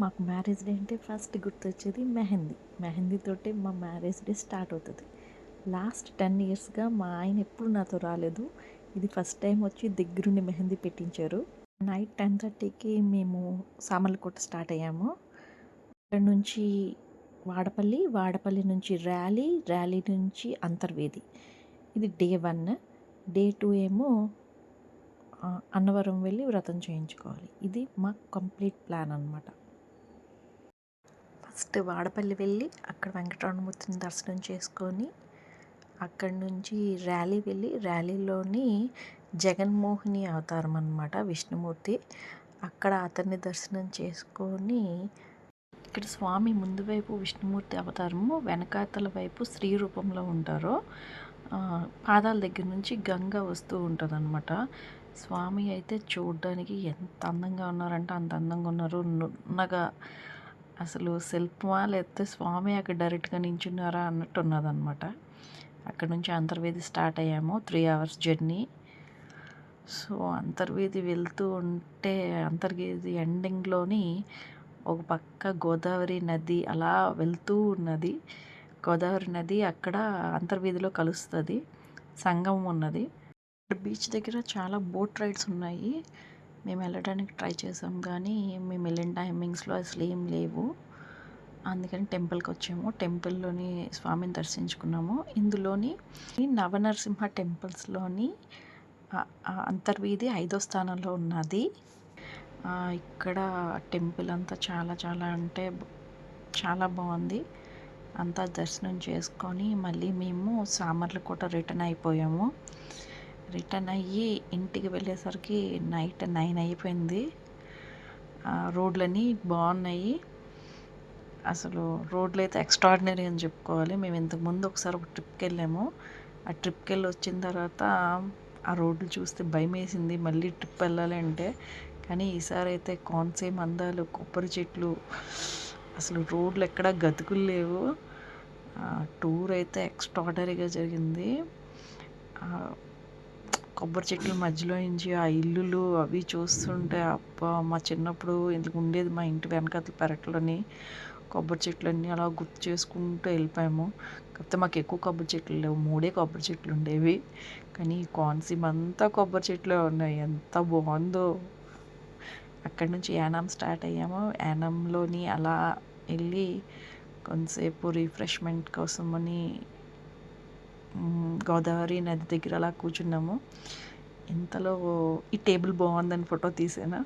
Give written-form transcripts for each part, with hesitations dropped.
మాకు marriage day అంటే first గుర్తొచ్చేది మెహందీ. మెహందీతోటే మా మ్యారేజ్ డే స్టార్ట్ అవుతుంది. లాస్ట్ 10 ఇయర్స్గా మా ఆయన ఎప్పుడు నాతో రాలేదు. ఇది ఫస్ట్ టైం వచ్చి దగ్గరుండి మెహందీ పెట్టించారు. నైట్ 10:30కి మేము సామర్లకోట స్టార్ట్ అయ్యాము. అక్కడ నుంచి వాడపల్లి, వాడపల్లి నుంచి ర్యాలీ, ర్యాలీ నుంచి అంతర్వేది. ఇది డే 1. డే 2 ఏమో అన్నవరం వెళ్ళి వ్రతం చేయించుకోవాలి. ఇది మా కంప్లీట్ ప్లాన్ అనమాట. ఫస్ట్ వాడపల్లి వెళ్ళి అక్కడ వెంకటరమణమూర్తిని దర్శనం చేసుకొని అక్కడి నుంచి ర్యాలీ వెళ్ళి ర్యాలీలోని జగన్మోహిని అవతారం అనమాట విష్ణుమూర్తి. అక్కడ అతన్ని దర్శనం చేసుకొని ఇక్కడ స్వామి ముందు వైపు విష్ణుమూర్తి అవతారము, వెనకాతల వైపు స్త్రీ రూపంలో ఉంటారు. పాదాల దగ్గర నుంచి గంగ వస్తూ ఉంటుంది అనమాట. స్వామి అయితే చూడడానికి ఎంత అందంగా ఉన్నారంటే అంత అందంగా ఉన్నారు. నున్నగా అసలు శిల్పమా లేకపోతే స్వామి అక్కడ డైరెక్ట్గా నించున్నారా అన్నట్టు ఉన్నదన్నమాట. అక్కడ నుంచి అంతర్వేది స్టార్ట్ అయ్యాము. 3 hours జర్నీ. సో అంతర్వేది వెళ్తూ ఉంటే అంతర్వేది ఎండింగ్లోని ఒక పక్క గోదావరి నది అలా వెళ్తూ ఉన్నది. గోదావరి నది అక్కడ అంతర్వేదిలో కలుస్తుంది. సంగమం ఉన్నది. బీచ్ దగ్గర చాలా బోట్ రైడ్స్ ఉన్నాయి. మేము వెళ్ళడానికి ట్రై చేసాం కానీ మేము వెళ్ళిన టైమింగ్స్లో అసలు ఏం లేవు. అందుకని టెంపుల్కి వచ్చాము. టెంపుల్లోని స్వామిని దర్శించుకున్నాము. ఇందులోని నవనరసింహ టెంపుల్స్లోని అంతర్వేది 5వ స్థానంలో ఉన్నది. ఇక్కడ టెంపుల్ అంతా చాలా చాలా అంటే చాలా బాగుంది. అంతా దర్శనం చేసుకొని మళ్ళీ మేము సామర్లకోట రిటర్న్ అయిపోయాము. రిటర్న్ అయ్యి ఇంటికి వెళ్ళేసరికి నైట్ 9 అయిపోయింది. రోడ్లన్నీ బాగున్నాయి. అసలు రోడ్లు అయితే ఎక్స్ట్రాడినరీ అని చెప్పుకోవాలి. మేము ఇంతకుముందు ఒకసారి ఒక ట్రిప్కి వెళ్ళాము. ఆ ట్రిప్కి వెళ్ళి వచ్చిన తర్వాత ఆ రోడ్లు చూస్తే భయం వేసింది మళ్ళీ ట్రిప్ వెళ్ళాలి అంటే. కానీ ఈసారి అయితే కోనసీమ అందాలు, కొబ్బరి చెట్లు, అసలు రోడ్లు ఎక్కడా గతుకులు లేవు. టూర్ అయితే ఎక్స్ట్రాడినరీగా జరిగింది. కొబ్బరి చెట్ల మధ్యలో నుంచి ఆ ఇల్లులు అవి చూస్తుంటే అబ్బా, మా చిన్నప్పుడు ఇందుకు ఉండేది మా ఇంటి వెనకాతల పెరట్లోని కొబ్బరి చెట్లన్నీ అలా గుర్తు చేసుకుంటూ వెళ్ళిపోయాము. కాకపోతే మాకు ఎక్కువ కొబ్బరి చెట్లు లేవు, 3 కొబ్బరి చెట్లు ఉండేవి. కానీ కోనసీమ అంతా కొబ్బరి చెట్లే ఉన్నాయి. ఎంత బాగుందో. అక్కడి నుంచి యానాం స్టార్ట్ అయ్యాము. యానాంలోని అలా వెళ్ళి కొంతసేపు రిఫ్రెష్మెంట్ కోసమని గోదావరి నది దగ్గర అలా కూర్చున్నాము. ఇంతలో ఈ టేబుల్ బాగుందని ఫోటో తీసాను.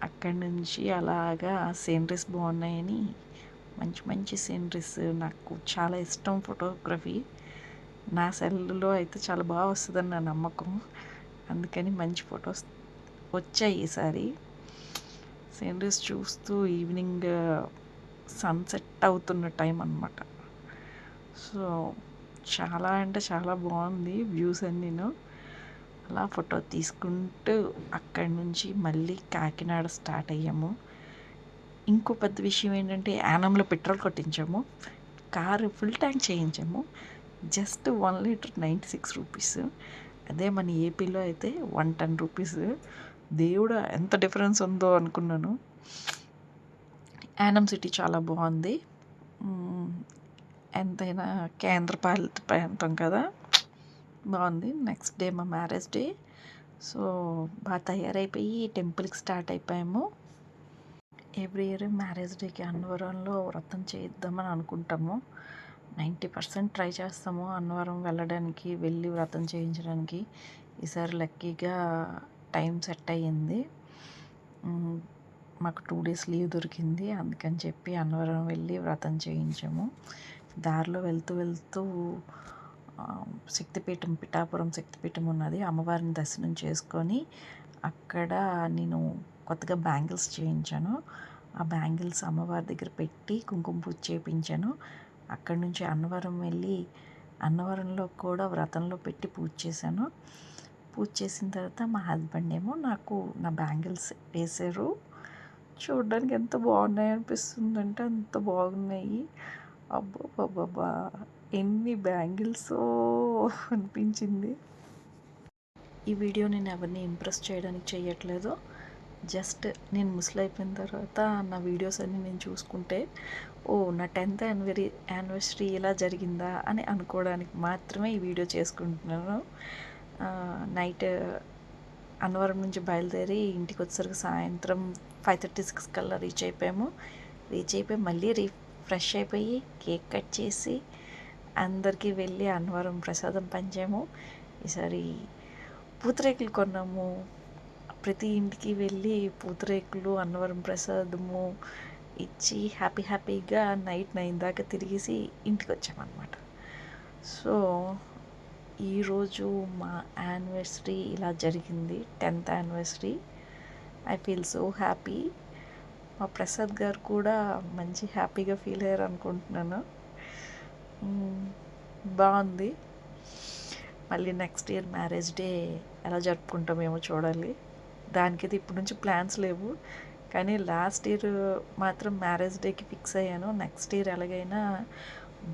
అక్కడి నుంచి అలాగా సీనరీస్ బాగున్నాయని మంచి మంచి సీనరీస్, నాకు చాలా ఇష్టం ఫోటోగ్రఫీ. నా సెల్లో అయితే చాలా బాగా వస్తుందని నా నమ్మకం. అందుకని మంచి ఫొటోస్ వచ్చాయి ఈసారి. సీనరీస్ చూస్తూ ఈవినింగ్ సన్సెట్ అవుతున్న టైం అన్నమాట. సో చాలా అంటే చాలా బాగుంది వ్యూస్ అన్నీను. అలా ఫోటో తీసుకుంటూ అక్కడి నుంచి మళ్ళీ కాకినాడ స్టార్ట్ అయ్యాము. ఇంకో పెద్ద విషయం ఏంటంటే యానంలో పెట్రోల్ కొట్టించాము. కారు ఫుల్ ట్యాంక్ చేయించాము. Just 1 litre 96 rupees. అదే మన ఏపీలో అయితే 110 రూపీస్. దేవుడా ఎంత డిఫరెన్స్ ఉందో అనుకున్నాను. యానం సిటీ చాలా బాగుంది. ఎంతైనా కేంద్రపాలిత ప్రాంతం కదా, బాగుంది. నెక్స్ట్ డే మా మ్యారేజ్ డే. సో బాగా తయారైపోయి టెంపుల్కి స్టార్ట్ అయిపోయాము. ఎవ్రీ ఇయర్ మ్యారేజ్ డేకి అన్నవరంలో వ్రతం చేయిద్దామని అనుకుంటాము. 90% ట్రై చేస్తాము అన్నవరం వెళ్ళడానికి, వెళ్ళి వ్రతం చేయించడానికి. ఈసారి లక్కీగా టైం సెట్ అయ్యింది. మాకు 2 days లీవ్ దొరికింది. అందుకని చెప్పి అన్నవరం వెళ్ళి వ్రతం చేయించాము. దారిలో వెళ్తూ వెళ్తూ శక్తిపీఠం, పిఠాపురం శక్తిపీఠం ఉన్నది. అమ్మవారిని దర్శనం చేసుకొని అక్కడ నేను కొత్తగా బ్యాంగిల్స్ చేయించాను. ఆ బ్యాంగిల్స్ అమ్మవారి దగ్గర పెట్టి కుంకుమ పూజ చేయించాను. అక్కడి నుంచి అన్నవరం వెళ్ళి అన్నవరంలో కూడా వ్రతంలో పెట్టి పూజ చేశాను. పూజ చేసిన తర్వాత మా హస్బెండ్ ఏమో నాకు నా బ్యాంగిల్స్ వేశారు. చూడడానికి ఎంత బాగున్నాయి అనిపిస్తుందంటే అంత బాగున్నాయి. అబ్బబ్బబ్బా, ఎన్ని బ్యాంగిల్సో అనిపించింది. ఈ వీడియో నేను ఎవరిని ఇంప్రెస్ చేయడానికి చేయట్లేదు. జస్ట్ నేను ముసలైపోయిన తర్వాత నా వీడియోస్ అన్నీ నేను చూసుకుంటే, ఓ నా 10th యానివర్సరీ ఇలా జరిగిందా అని అనుకోవడానికి మాత్రమే ఈ వీడియో చేసుకుంటున్నాను. నైట్ అన్నవరం నుంచి బయలుదేరి ఇంటికి వచ్చేసరికి సాయంత్రం 5:36 కల్లా రీచ్ అయిపోయాము. రీచ్ అయిపోయి మళ్ళీ ఫ్రెష్ అయిపోయి కేక్ కట్ చేసి అందరికీ వెళ్ళి అన్నవరం ప్రసాదం పంచాము. ఈసారి పూతరేకులు కొన్నాము. ప్రతి ఇంటికి వెళ్ళి పూతరేకులు, అన్నవరం ప్రసాదము ఇచ్చి హ్యాపీగా నైట్ 9 దాకా తిరిగేసి ఇంటికి వచ్చామన్నమాట. సో ఈరోజు మా యానివర్సరీ ఇలా జరిగింది, 10th anniversary. I feel so happy. మా ప్రసాద్ గారు కూడా మంచి హ్యాపీగా ఫీల్ అయ్యారు అనుకుంటున్నాను. బాగుంది. మళ్ళీ నెక్స్ట్ ఇయర్ మ్యారేజ్ డే ఎలా జరుపుకుంటామేమో చూడాలి. దానికైతే ఇప్పటి నుంచి ప్లాన్స్ లేవు, కానీ లాస్ట్ ఇయర్ మాత్రం మ్యారేజ్ డేకి ఫిక్స్ అయ్యాను. నెక్స్ట్ ఇయర్ ఎలాగైనా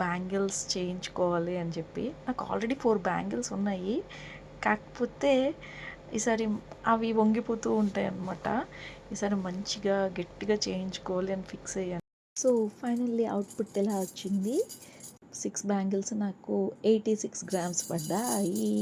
బ్యాంగిల్స్ చేయించుకోవాలి అని చెప్పి. నాకు ఆల్రెడీ 4 బ్యాంగిల్స్ ఉన్నాయి, కాకపోతే ఈసారి అవి వంగిపోతూ ఉంటాయి అన్నమాట. ఈసారి మంచిగా గట్టిగా చేయించుకోవాలి అని ఫిక్స్ అయ్యాను. సో ఫైనల్లీ అవుట్పుట్ ఎలా వచ్చింది? 6 బ్యాంగిల్స్ నాకు 86 grams పడ్డాయి.